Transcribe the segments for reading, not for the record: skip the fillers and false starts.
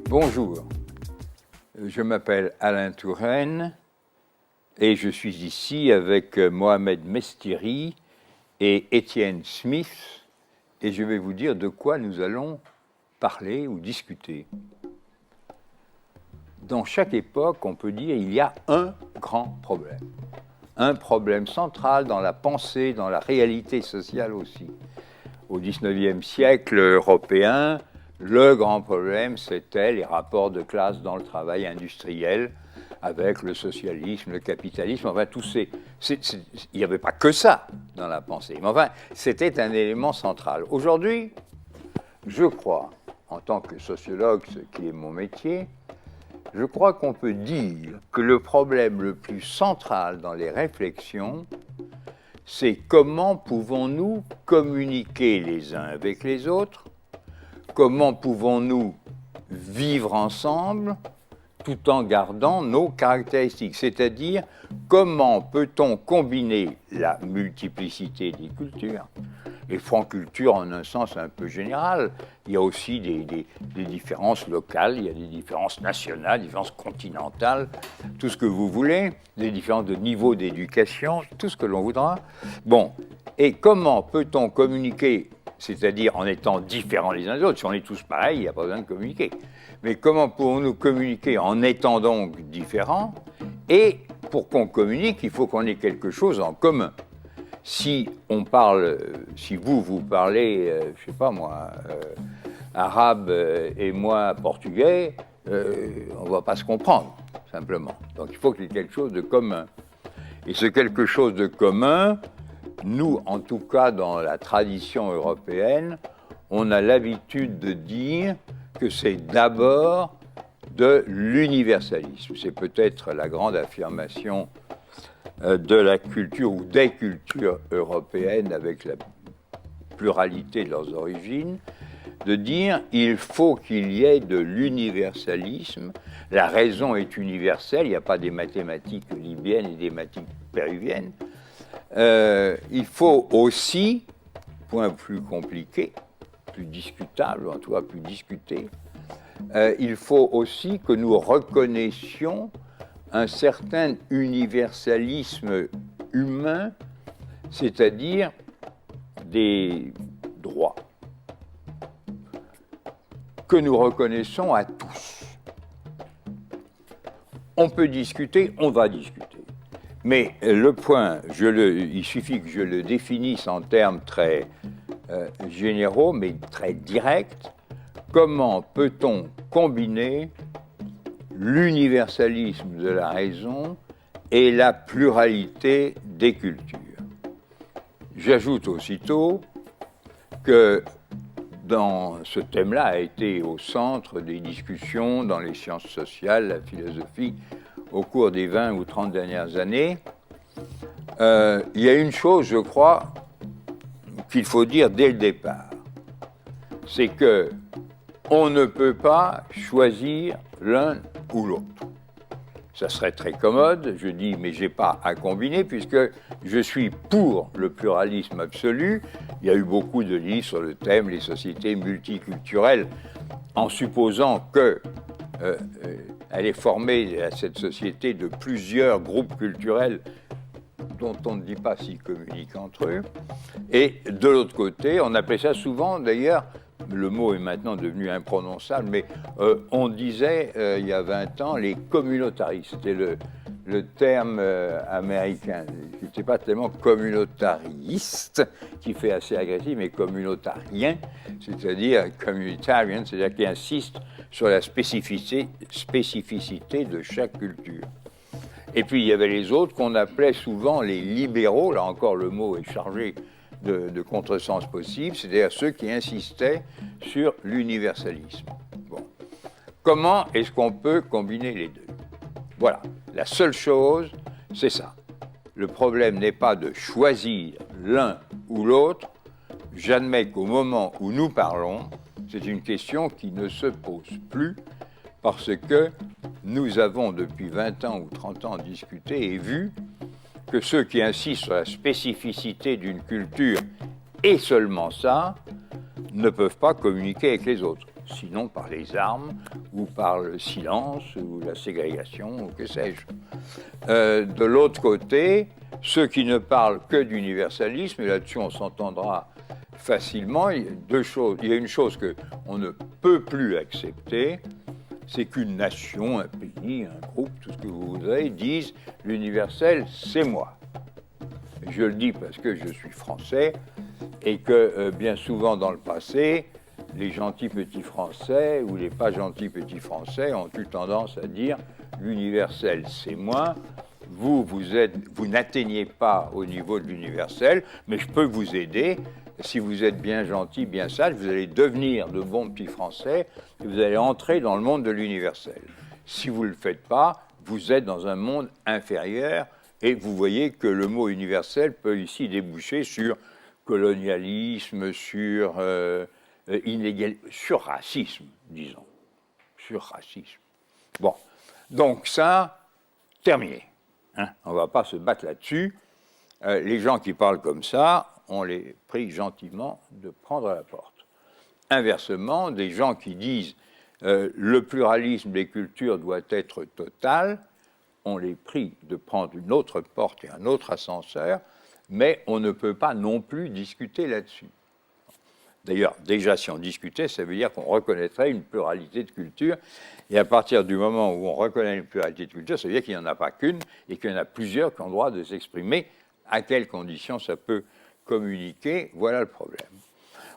Bonjour, je m'appelle Alain Touraine et je suis ici avec Mohamed Mestiri et Étienne Smith et je vais vous dire de quoi nous allons parler ou discuter. Dans chaque époque, on peut dire il y a un grand problème central dans la pensée, dans la réalité sociale aussi. Au XIXe siècle européen, le grand problème, c'était les rapports de classe dans le travail industriel, avec le socialisme, le capitalisme, enfin tout il n'y avait pas que ça dans la pensée, mais enfin c'était un élément central. Aujourd'hui, je crois, en tant que sociologue, ce qui est mon métier, je crois qu'on peut dire que le problème le plus central dans les réflexions, c'est comment pouvons-nous communiquer les uns avec les autres, comment pouvons-nous vivre ensemble tout en gardant nos caractéristiques, c'est-à-dire comment peut-on combiner la multiplicité des cultures, les francs-cultures en un sens un peu général, il y a aussi des différences locales, il y a des différences nationales, des différences continentales, tout ce que vous voulez, des différences de niveau d'éducation, tout ce que l'on voudra. Bon, et comment peut-on communiquer, c'est-à-dire en étant différents les uns des autres, si on est tous pareils, il n'y a pas besoin de communiquer. Mais comment pouvons-nous communiquer en étant donc différents? Et pour qu'on communique, il faut qu'on ait quelque chose en commun. Si on parle, si vous parlez, je sais pas moi, arabe et moi portugais, on ne va pas se comprendre, simplement. Donc il faut qu'il y ait quelque chose de commun. Et ce quelque chose de commun, nous, en tout cas dans la tradition européenne, on a l'habitude de dire que c'est d'abord de l'universalisme. C'est peut-être la grande affirmation de la culture ou des cultures européennes avec la pluralité de leurs origines, de dire il faut qu'il y ait de l'universalisme. La raison est universelle, il n'y a pas des mathématiques libyennes et des mathématiques péruviennes. Il faut aussi, point plus compliqué, plus discutable, en tout cas plus discuté, il faut aussi que nous reconnaissions un certain universalisme humain, c'est-à-dire des droits que nous reconnaissons à tous. On peut discuter, on va discuter. Mais le point, il suffit que je le définisse en termes très généraux, mais très directs. Comment peut-on combiner l'universalisme de la raison et la pluralité des cultures? J'ajoute aussitôt que ce thème-là a été au centre des discussions dans les sciences sociales, la philosophie, au cours des 20 ou 30 dernières années. Il y a une chose, je crois, qu'il faut dire dès le départ, c'est que on ne peut pas choisir l'un ou l'autre. Ça serait très commode, je dis, mais je n'ai pas à combiner, puisque je suis pour le pluralisme absolu. Il y a eu beaucoup de livres sur le thème, les sociétés multiculturelles, en supposant qu'elle est formée, cette société, de plusieurs groupes culturels dont on ne dit pas s'ils communiquent entre eux. Et de l'autre côté, on appelait ça souvent, d'ailleurs, le mot est maintenant devenu imprononçable, mais on disait, il y a 20 ans, les communautaristes. C'était le terme américain. Ce n'était pas tellement communautariste, qui fait assez agressif, mais communautarien, c'est-à-dire communitarian, c'est-à-dire qui insiste sur la spécificité de chaque culture. Et puis il y avait les autres qu'on appelait souvent les libéraux, là encore le mot est chargé de contresens possibles, c'est-à-dire ceux qui insistaient sur l'universalisme. Bon. Comment est-ce qu'on peut combiner les deux? Voilà, la seule chose, c'est ça. Le problème n'est pas de choisir l'un ou l'autre. J'admets qu'au moment où nous parlons, c'est une question qui ne se pose plus parce que nous avons depuis 20 ans ou 30 ans discuté et vu que ceux qui insistent sur la spécificité d'une culture et seulement ça ne peuvent pas communiquer avec les autres. sinon par les armes, ou par le silence, ou la ségrégation, ou que sais-je. De l'autre côté, ceux qui ne parlent que d'universalisme, et là-dessus on s'entendra facilement, il y a deux choses. Il y a une chose qu'on ne peut plus accepter, c'est qu'une nation, un pays, un groupe, tout ce que vous voudrez, disent l'universel, c'est moi. Je le dis parce que je suis français et que bien souvent dans le passé, les gentils petits français ou les pas gentils petits français ont eu tendance à dire l'universel, c'est moi. Vous n'atteignez pas au niveau de l'universel, mais je peux vous aider. Si vous êtes bien gentil, bien sage, vous allez devenir de bons petits Français et vous allez entrer dans le monde de l'universel. Si vous ne le faites pas, vous êtes dans un monde inférieur et vous voyez que le mot universel peut ici déboucher sur colonialisme, sur sur racisme, disons. Sur racisme. Bon, donc ça, terminé. Hein, on ne va pas se battre là-dessus. Les gens qui parlent comme ça, on les prie gentiment de prendre la porte. Inversement, des gens qui disent le pluralisme des cultures doit être total, on les prie de prendre une autre porte et un autre ascenseur, mais on ne peut pas non plus discuter là-dessus. D'ailleurs, déjà, si on discutait, ça veut dire qu'on reconnaîtrait une pluralité de cultures. Et à partir du moment où on reconnaît une pluralité de cultures, ça veut dire qu'il n'y en a pas qu'une et qu'il y en a plusieurs qui ont le droit de s'exprimer. À quelles conditions ça peut communiquer? Voilà le problème.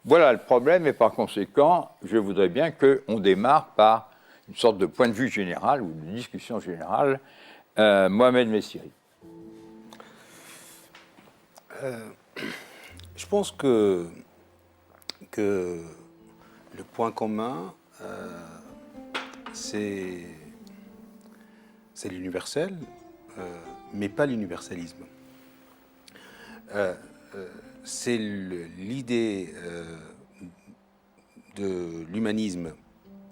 Voilà le problème, et par conséquent, je voudrais bien qu'on démarre par une sorte de point de vue général ou de discussion générale. Mohamed Messiri. Je pense que le point commun, c'est l'universel, mais pas l'universalisme. C'est l'idée de l'humanisme,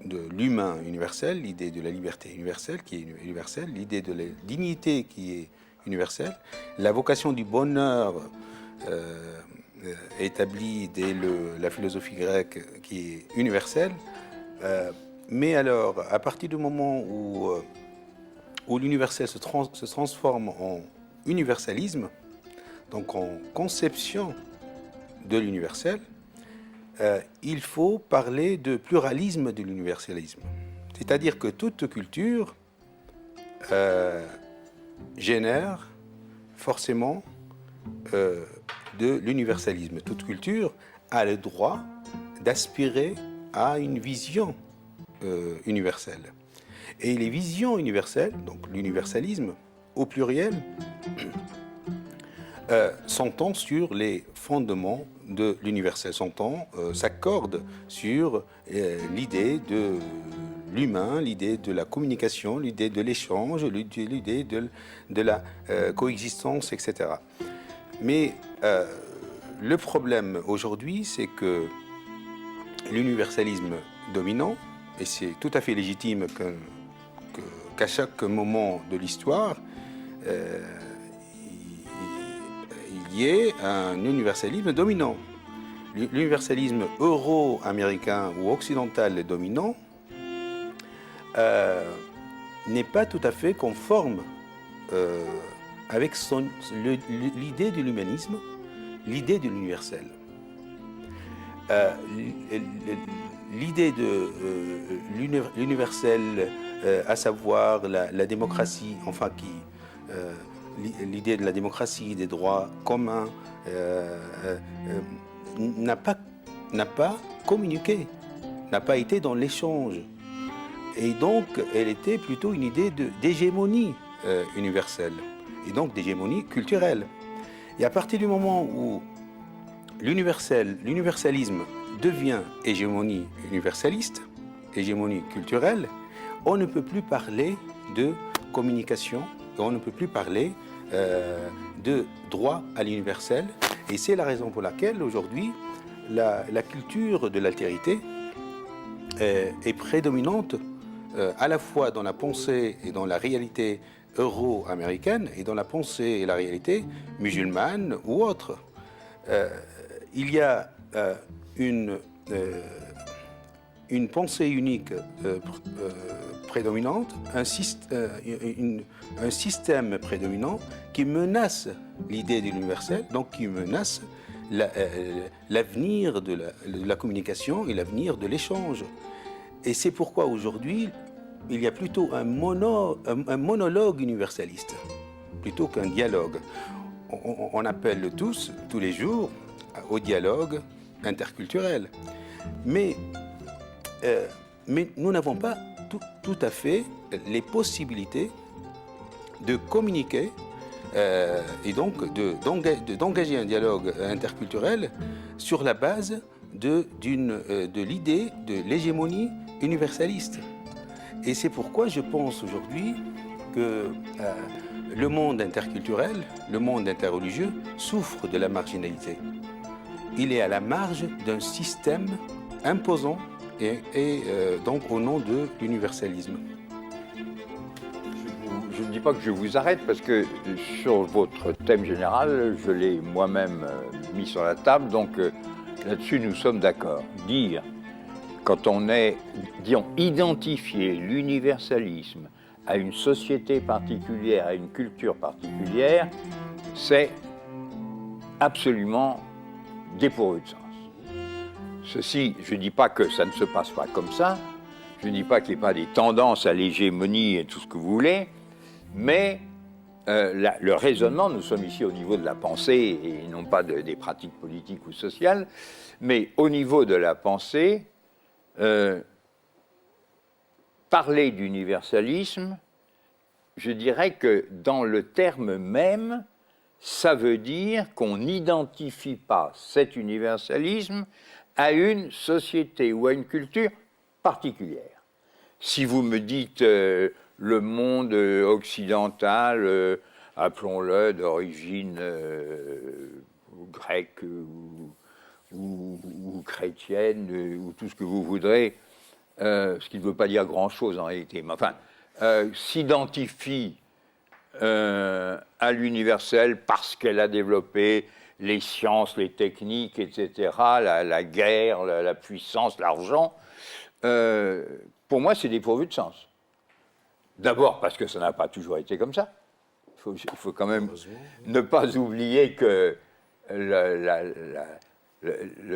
de l'humain universel, l'idée de la liberté universelle qui est universelle, l'idée de la dignité qui est universelle, la vocation du bonheur établie dès la philosophie grecque qui est universelle. Mais alors, à partir du moment où l'universel se transforme en universalisme, donc en conception de l'universel, il faut parler de pluralisme de l'universalisme. C'est-à-dire que toute culture génère forcément de l'universalisme. Toute culture a le droit d'aspirer à une vision universelle. Et les visions universelles, donc l'universalisme au pluriel, s'entend sur les fondements de l'universel, s'accorde sur l'idée de l'humain, l'idée de la communication, l'idée de l'échange, l'idée de la coexistence, etc. Mais le problème aujourd'hui, c'est que l'universalisme dominant, et c'est tout à fait légitime qu'à chaque moment de l'histoire, il y ait un universalisme dominant. L'universalisme euro-américain ou occidental dominant n'est pas tout à fait conforme avec l'idée de l'humanisme, l'idée de l'universel. L'idée de l'universel, à savoir la démocratie, enfin l'idée de la démocratie, des droits communs, n'a pas communiqué, n'a pas été dans l'échange. Et donc, elle était plutôt une idée d'hégémonie universelle, et donc d'hégémonie culturelle. Et à partir du moment où l'universalisme devient hégémonie universaliste, hégémonie culturelle, on ne peut plus parler de communication, on ne peut plus parler de droit à l'universel. Et c'est la raison pour laquelle aujourd'hui la culture de l'altérité est prédominante à la fois dans la pensée et dans la réalité euro-américaine et dans la pensée et la réalité musulmane ou autre. Il y a une une pensée unique prédominante, un système prédominant qui menace l'idée de l'universel, donc qui menace l'avenir de la communication et l'avenir de l'échange. Et c'est pourquoi aujourd'hui, il y a plutôt un monologue universaliste, plutôt qu'un dialogue. On appelle tous les jours, au dialogue interculturel. Mais nous n'avons pas tout à fait les possibilités de communiquer et donc d'engager un dialogue interculturel sur la base de l'idée de l'hégémonie universaliste. Et c'est pourquoi je pense aujourd'hui que le monde interculturel, le monde interreligieux souffre de la marginalité. Il est à la marge d'un système imposant et donc au nom de l'universalisme. Je ne dis pas que je vous arrête parce que sur votre thème général, je l'ai moi-même mis sur la table, donc là-dessus nous sommes d'accord. Dire, quand on est, disons, identifier l'universalisme à une société particulière, à une culture particulière, c'est absolument dépourvu de sens. Ceci, je ne dis pas que ça ne se passe pas comme ça, je ne dis pas qu'il n'y ait pas des tendances à l'hégémonie et tout ce que vous voulez, mais le raisonnement, nous sommes ici au niveau de la pensée et non pas des pratiques politiques ou sociales, mais au niveau de la pensée, parler d'universalisme, je dirais que dans le terme même, ça veut dire qu'on n'identifie pas cet universalisme à une société ou à une culture particulière. Si vous me dites le monde occidental, appelons-le d'origine grecque ou chrétienne, ou tout ce que vous voudrez, ce qui ne veut pas dire grand-chose en réalité, mais enfin, s'identifie à l'universel parce qu'elle a développé les sciences, les techniques, etc., la guerre, la puissance, l'argent, pour moi, c'est dépourvu de sens. D'abord parce que ça n'a pas toujours été comme ça. Il faut quand même ne pas oublier que le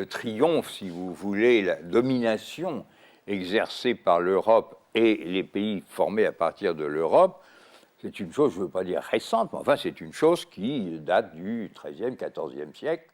triomphe, si vous voulez, la domination exercée par l'Europe et les pays formés à partir de l'Europe, c'est une chose, je ne veux pas dire récente, mais enfin c'est une chose qui date du XIIIe, XIVe siècle,